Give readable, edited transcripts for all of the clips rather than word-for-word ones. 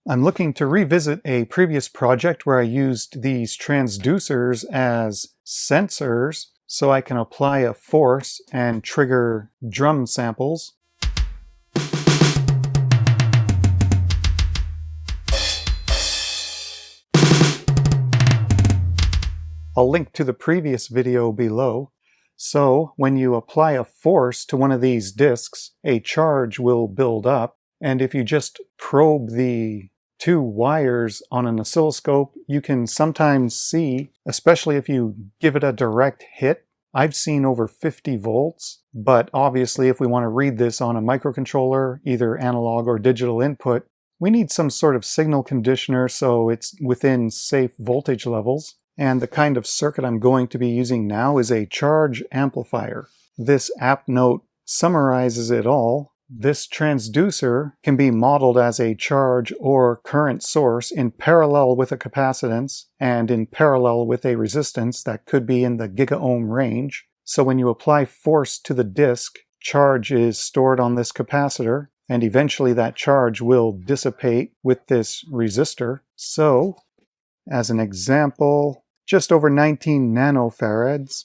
I'm looking to revisit a previous project where I used these transducers as sensors so I can apply a force and trigger drum samples. I'll link to the previous video below. So when you apply a force to one of these discs, a charge will build up, and if you just probe the two wires on an oscilloscope, you can sometimes see, especially if you give it a direct hit, I've seen over 50 volts, but obviously if we want to read this on a microcontroller, either analog or digital input, we need some sort of signal conditioner so it's within safe voltage levels. And the kind of circuit I'm going to be using now is a charge amplifier. This app note summarizes it all. This transducer can be modeled as a charge or current source in parallel with a capacitance and in parallel with a resistance that could be in the gigaohm range. So when you apply force to the disk, charge is stored on this capacitor, and eventually that charge will dissipate with this resistor. So, as an example, just over 19 nanofarads,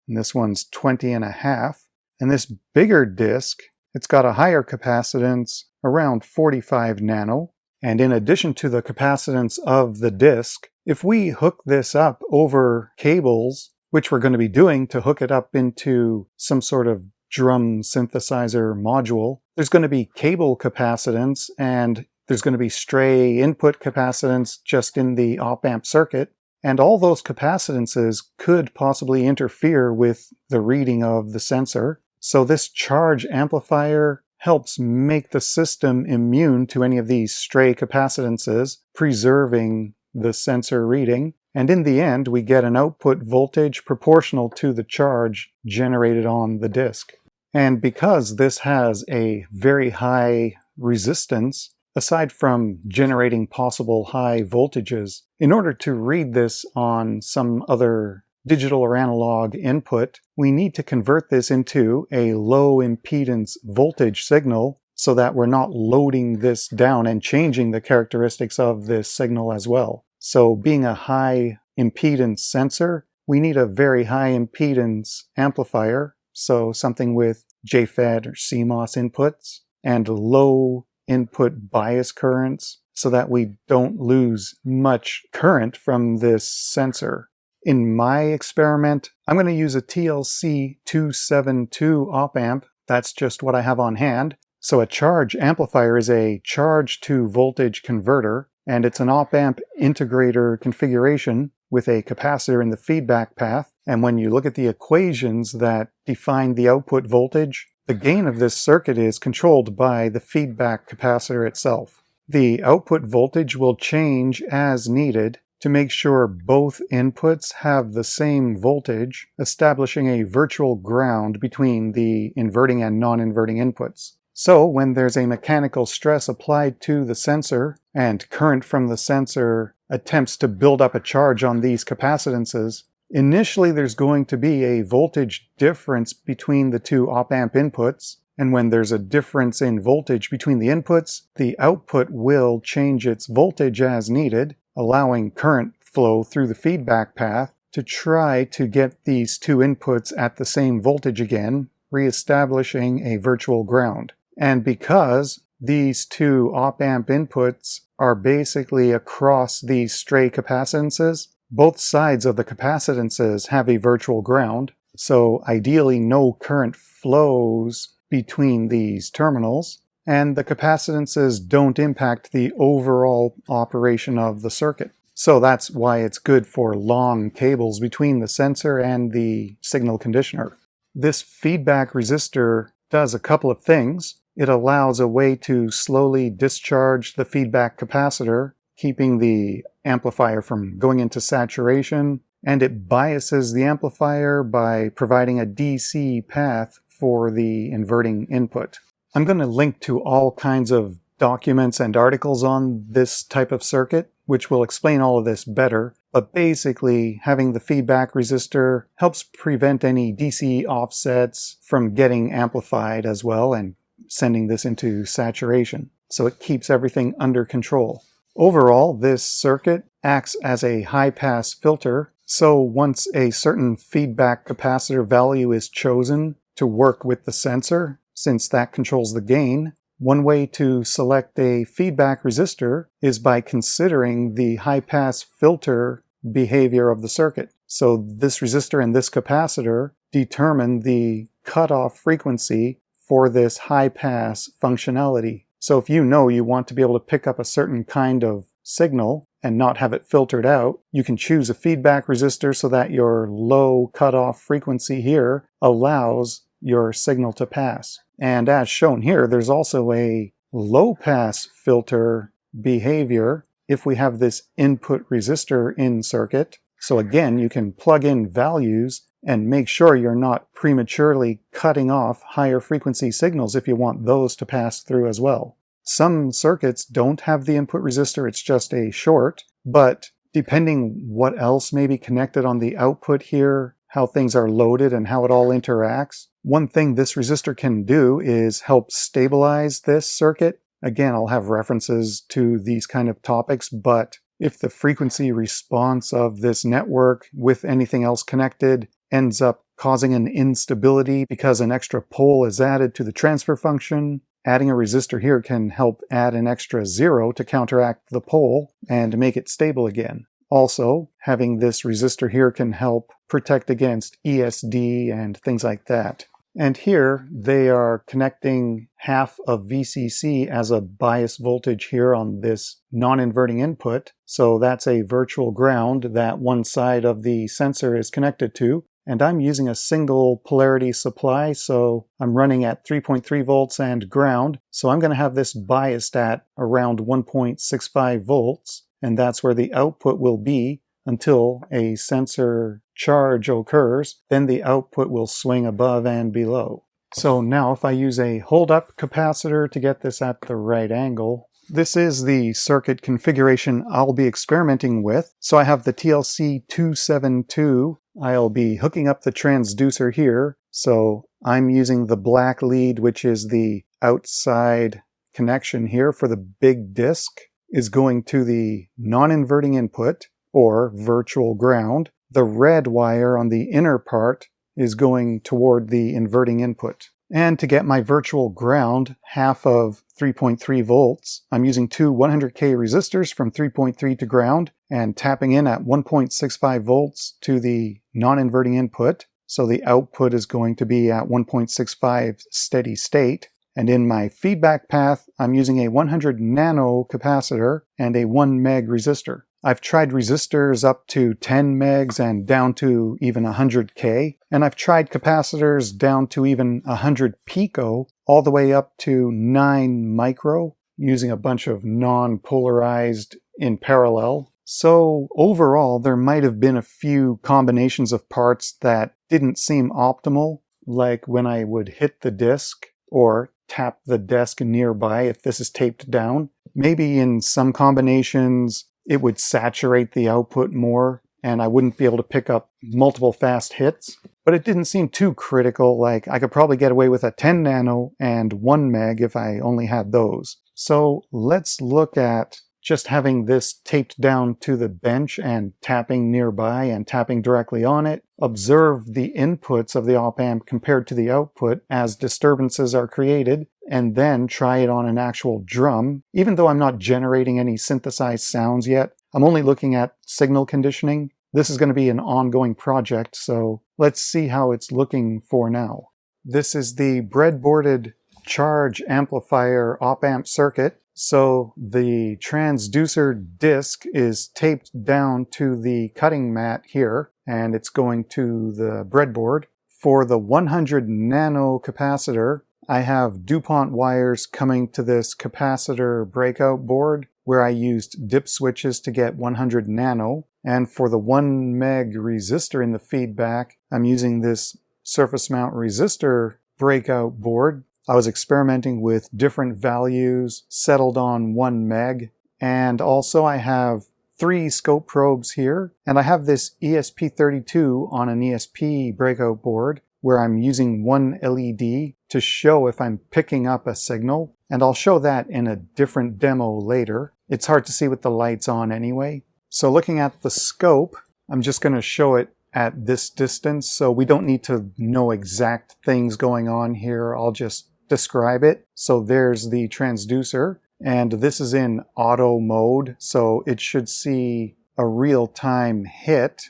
and this one's 20.5. And this bigger disk, it's got a higher capacitance, around 45 nano. And in addition to the capacitance of the disk, if we hook this up over cables, which we're going to be doing to hook it up into some sort of drum synthesizer module, there's going to be cable capacitance and there's going to be stray input capacitance just in the op-amp circuit. And all those capacitances could possibly interfere with the reading of the sensor. So this charge amplifier helps make the system immune to any of these stray capacitances, preserving the sensor reading. And in the end, we get an output voltage proportional to the charge generated on the disk. And because this has a very high resistance, aside from generating possible high voltages, in order to read this on some other digital or analog input, we need to convert this into a low impedance voltage signal so that we're not loading this down and changing the characteristics of this signal as well. So being a high impedance sensor, we need a very high impedance amplifier, so something with JFET or CMOS inputs, and low input bias currents so that we don't lose much current from this sensor. In my experiment, I'm going to use a TLC 272 op-amp. That's just what I have on hand. So a charge amplifier is a charge to voltage converter, and it's an op-amp integrator configuration with a capacitor in the feedback path. And when you look at the equations that define the output voltage, the gain of this circuit is controlled by the feedback capacitor itself. The output voltage will change as needed to make sure both inputs have the same voltage, establishing a virtual ground between the inverting and non-inverting inputs. So when there's a mechanical stress applied to the sensor and current from the sensor attempts to build up a charge on these capacitances, initially there's going to be a voltage difference between the two op-amp inputs, and when there's a difference in voltage between the inputs, the output will change its voltage as needed, allowing current flow through the feedback path to try to get these two inputs at the same voltage again, re-establishing a virtual ground. And because these two op-amp inputs are basically across these stray capacitances, both sides of the capacitances have a virtual ground, so ideally no current flows between these terminals, and the capacitances don't impact the overall operation of the circuit. So that's why it's good for long cables between the sensor and the signal conditioner. This feedback resistor does a couple of things. It allows a way to slowly discharge the feedback capacitor, keeping the amplifier from going into saturation, and it biases the amplifier by providing a DC path for the inverting input. I'm going to link to all kinds of documents and articles on this type of circuit, which will explain all of this better, but basically having the feedback resistor helps prevent any DC offsets from getting amplified as well and sending this into saturation. so it keeps everything under control. Overall, this circuit acts as a high-pass filter, so once a certain feedback capacitor value is chosen to work with the sensor, since that controls the gain, one way to select a feedback resistor is by considering the high-pass filter behavior of the circuit. So this resistor and this capacitor determine the cutoff frequency for this high-pass functionality. So if you know you want to be able to pick up a certain kind of signal and not have it filtered out, you can choose a feedback resistor so that your low cutoff frequency here allows your signal to pass. And as shown here, there's also a low-pass filter behavior if we have this input resistor in circuit. So again, you can plug in values and make sure you're not prematurely cutting off higher frequency signals if you want those to pass through as well. Some circuits don't have the input resistor, it's just a short, but depending what else may be connected on the output here, how things are loaded and how it all interacts, one thing this resistor can do is help stabilize this circuit. Again, I'll have references to these kind of topics, but if the frequency response of this network with anything else connected ends up causing an instability because an extra pole is added to the transfer function, adding a resistor here can help add an extra 0 to counteract the pole and make it stable again. Also, having this resistor here can help protect against ESD and things like that. And here they are connecting half of VCC as a bias voltage here on this non-inverting input. So that's a virtual ground that one side of the sensor is connected to. And I'm using a single polarity supply, so I'm running at 3.3 volts and ground. So I'm going to have this biased at around 1.65 volts, and that's where the output will be until a sensor charge occurs. Then the output will swing above and below. So now if I use a hold-up capacitor to get this at the right angle, this is the circuit configuration I'll be experimenting with. So I have the TLC272. I'll be hooking up the transducer here. So I'm using the black lead, which is the outside connection here for the big disc, is going to the non-inverting input, or virtual ground. The red wire on the inner part is going toward the inverting input. And to get my virtual ground, half of 3.3 volts, I'm using two 100K resistors from 3.3 to ground and tapping in at 1.65 volts to the non-inverting input. So the output is going to be at 1.65 steady state. And in my feedback path, I'm using a 100 nano capacitor and a 1 meg resistor. I've tried resistors up to 10 megs and down to even 100K, and I've tried capacitors down to even 100 pico, all the way up to 9 micro, using a bunch of non-polarized in parallel. So overall, there might have been a few combinations of parts that didn't seem optimal, like when I would hit the disc or tap the desk nearby if this is taped down. Maybe in some combinations, it would saturate the output more and I wouldn't be able to pick up multiple fast hits. But it didn't seem too critical, like I could probably get away with a 10 nano and 1 meg if I only had those. So let's look at just having this taped down to the bench and tapping nearby and tapping directly on it. Observe the inputs of the op-amp compared to the output as disturbances are created, and then try it on an actual drum. Even though I'm not generating any synthesized sounds yet, I'm only looking at signal conditioning. This is going to be an ongoing project, so let's see how it's looking for now. This is the breadboarded charge amplifier op-amp circuit. So the transducer disc is taped down to the cutting mat here, and it's going to the breadboard. For the 100 nano capacitor, I have DuPont wires coming to this capacitor breakout board where I used dip switches to get 100 nano. And for the 1 meg resistor in the feedback, I'm using this surface mount resistor breakout board. I was experimenting with different values, settled on 1 meg, and also I have 3 scope probes here, and I have this ESP32 on an ESP breakout board where I'm using 1 LED to show if I'm picking up a signal. And I'll show that in a different demo later. It's hard to see with the lights on anyway. So looking at the scope, I'm just going to show it at this distance, so we don't need to know exact things going on here. I'll just describe it. So there's the transducer, and this is in auto mode, so it should see a real-time hit.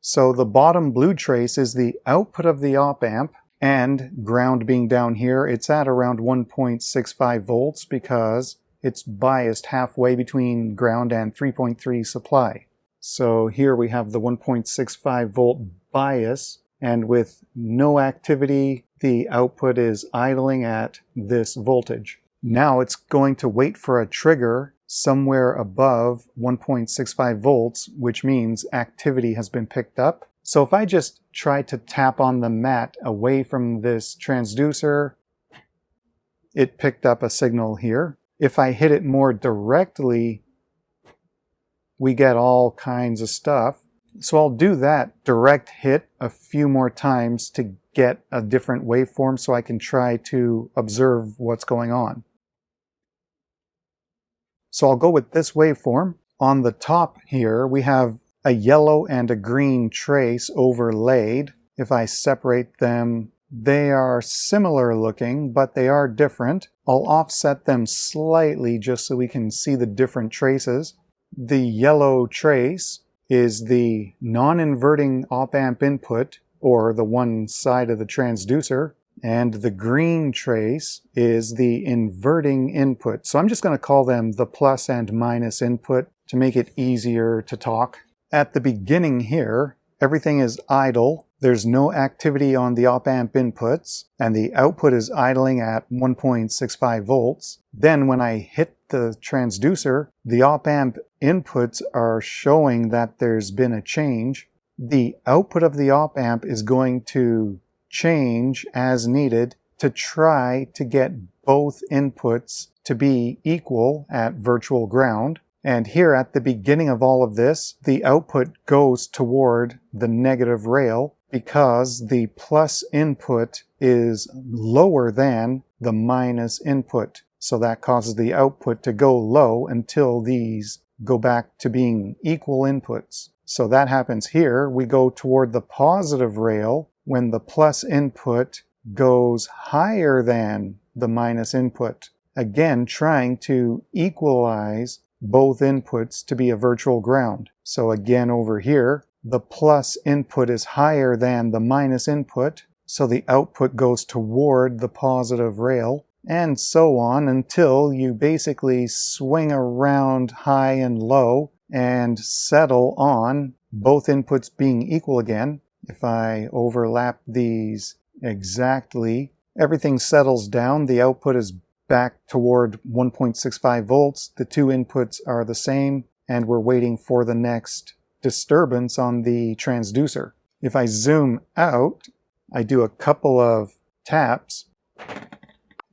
So the bottom blue trace is the output of the op-amp, and ground being down here, it's at around 1.65 volts because it's biased halfway between ground and 3.3 supply. So here we have the 1.65 volt bias, and with no activity, the output is idling at this voltage. Now it's going to wait for a trigger somewhere above 1.65 volts, which means activity has been picked up. So if I just try to tap on the mat away from this transducer, it picked up a signal here. If I hit it more directly, we get all kinds of stuff. So I'll do that direct hit a few more times to get a different waveform so I can try to observe what's going on. So I'll go with this waveform. On the top here, we have a yellow and a green trace overlaid. If I separate them, they are similar looking, but they are different. I'll offset them slightly just so we can see the different traces. The yellow trace is the non-inverting op-amp input, or the one side of the transducer, and the green trace is the inverting input. So I'm just going to call them the plus and minus input to make it easier to talk. At the beginning here, everything is idle. There's no activity on the op-amp inputs, and the output is idling at 1.65 volts. Then when I hit the transducer, the op-amp inputs are showing that there's been a change. The output of the op-amp is going to change as needed to try to get both inputs to be equal at virtual ground. And here at the beginning of all of this, the output goes toward the negative rail because the plus input is lower than the minus input. So that causes the output to go low until these go back to being equal inputs. So that happens here. We go toward the positive rail when the plus input goes higher than the minus input. Again, trying to equalize both inputs to be a virtual ground. So again over here, the plus input is higher than the minus input, so the output goes toward the positive rail, and so on until you basically swing around high and low and settle on both inputs being equal again. If I overlap these exactly, everything settles down. The output is back toward 1.65 volts. The two inputs are the same, and we're waiting for the next disturbance on the transducer. If I zoom out, I do a couple of taps.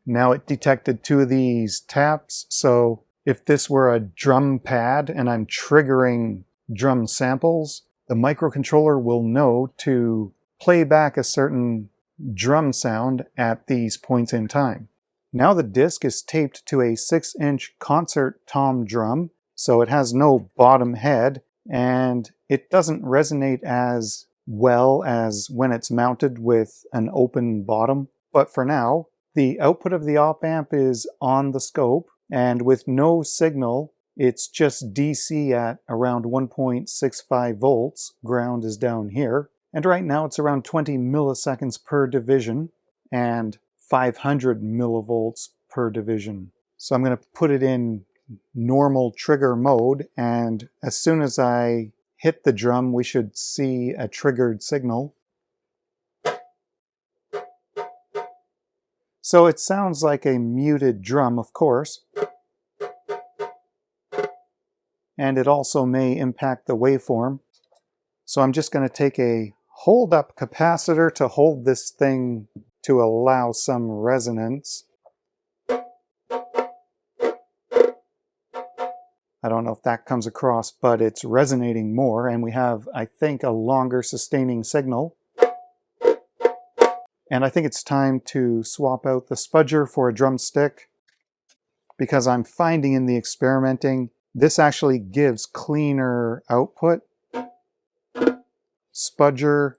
Now it detected two of these taps, so if this were a drum pad and I'm triggering drum samples, the microcontroller will know to play back a certain drum sound at these points in time. Now the disc is taped to a 6-inch concert tom drum, so it has no bottom head, and it doesn't resonate as well as when it's mounted with an open bottom. But for now, the output of the op-amp is on the scope, and with no signal, it's just DC at around 1.65 volts. Ground is down here. And right now it's around 20 milliseconds per division and 500 millivolts per division. So I'm going to put it in normal trigger mode, and as soon as I hit the drum, we should see a triggered signal. So it sounds like a muted drum, of course. And it also may impact the waveform. So I'm just going to take a hold-up capacitor to hold this thing to allow some resonance. I don't know if that comes across, but it's resonating more, and we have, I think, a longer sustaining signal. And I think it's time to swap out the spudger for a drumstick, because I'm finding in the experimenting, this actually gives cleaner output. Spudger.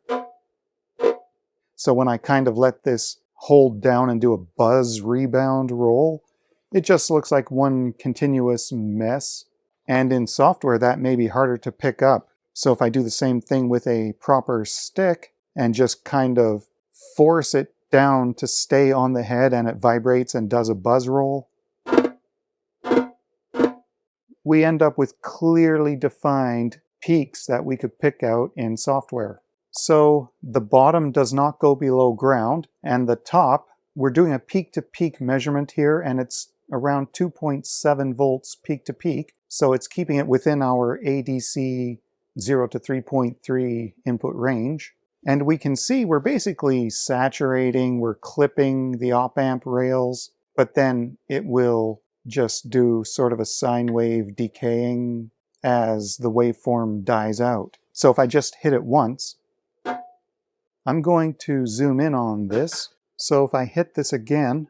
So when I kind of let this hold down and do a buzz rebound roll, it just looks like one continuous mess. And in software, that may be harder to pick up. So if I do the same thing with a proper stick and just kind of force it down to stay on the head and it vibrates and does a buzz roll, we end up with clearly defined peaks that we could pick out in software. So the bottom does not go below ground, and the top, we're doing a peak-to-peak measurement here, and it's around 2.7 volts peak-to-peak, so it's keeping it within our ADC 0 to 3.3 input range. And we can see we're basically saturating, we're clipping the op-amp rails, but then it will just do sort of a sine wave decaying as the waveform dies out. So if I just hit it once, I'm going to zoom in on this. So if I hit this again,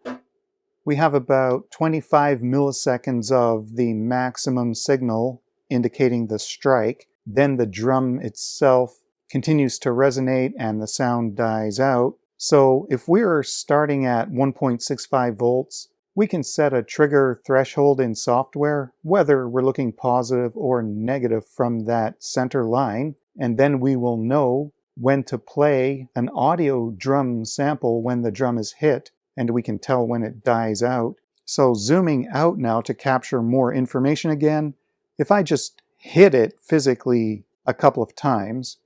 we have about 25 milliseconds of the maximum signal indicating the strike. Then the drum itself continues to resonate and the sound dies out. So if we're starting at 1.65 volts, we can set a trigger threshold in software, whether we're looking positive or negative from that center line, and then we will know when to play an audio drum sample when the drum is hit, and we can tell when it dies out. So zooming out now to capture more information again, if I just hit it physically a couple of times,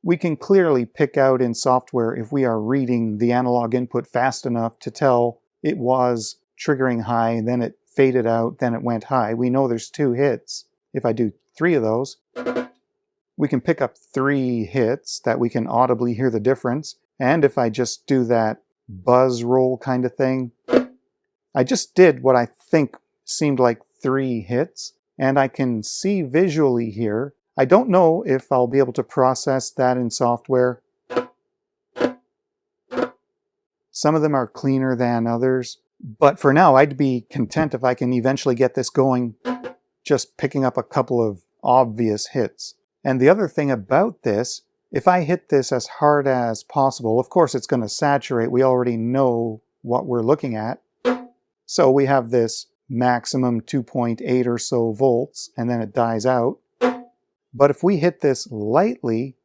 we can clearly pick out in software if we are reading the analog input fast enough to tell it was triggering high, then it faded out, then it went high. We know there's 2 hits. If I do 3 of those, we can pick up 3 hits that we can audibly hear the difference. And if I just do that buzz roll kind of thing, I just did what I think seemed like 3 hits, and I can see visually here. I don't know if I'll be able to process that in software. Some of them are cleaner than others, but for now I'd be content if I can eventually get this going just picking up a couple of obvious hits. And the other thing about this, if I hit this as hard as possible, of course it's going to saturate. We already know what we're looking at. So we have this maximum 2.8 or so volts, and then it dies out. But if we hit this lightly,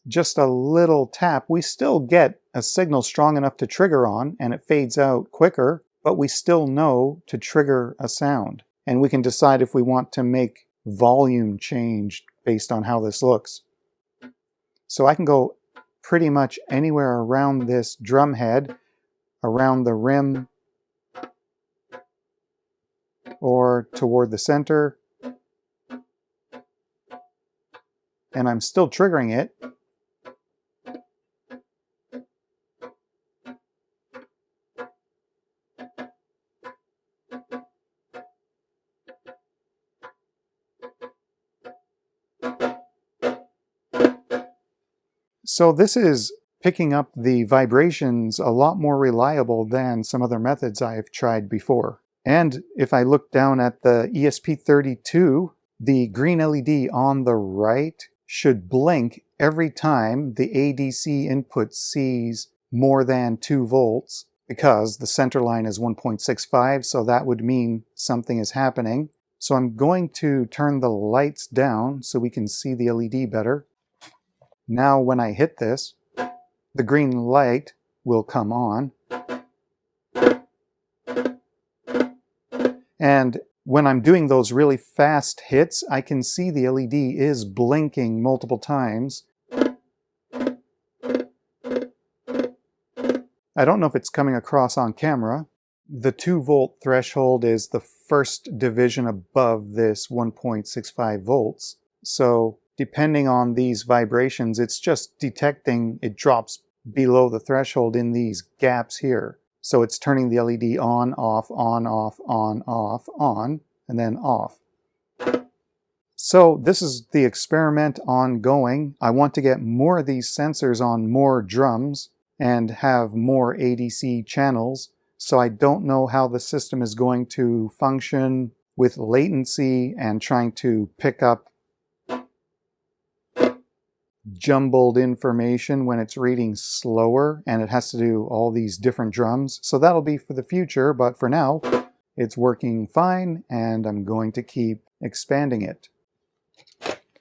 just a little tap, we still get a signal strong enough to trigger on, and it fades out quicker, but we still know to trigger a sound. And we can decide if we want to make volume change based on how this looks. So I can go pretty much anywhere around this drum head, around the rim, or toward the center, and I'm still triggering it. So this is picking up the vibrations a lot more reliable than some other methods I've tried before. And if I look down at the ESP32, the green LED on the right should blink every time the ADC input sees more than 2 volts, because the center line is 1.65, so that would mean something is happening. So I'm going to turn the lights down so we can see the LED better. Now when I hit this, the green light will come on. And when I'm doing those really fast hits, I can see the LED is blinking multiple times. I don't know if it's coming across on camera. The 2 volt threshold is the first division above this 1.65 volts. So depending on these vibrations, it's just detecting it drops below the threshold in these gaps here. So it's turning the LED on, off, on, off, on, off, on, and then off. So this is the experiment ongoing. I want to get more of these sensors on more drums. and have more ADC channels. So I don't know how the system is going to function with latency and trying to pick up jumbled information when it's reading slower and it has to do all these different drums. So that'll be for the future, but for now, it's working fine and I'm going to keep expanding it.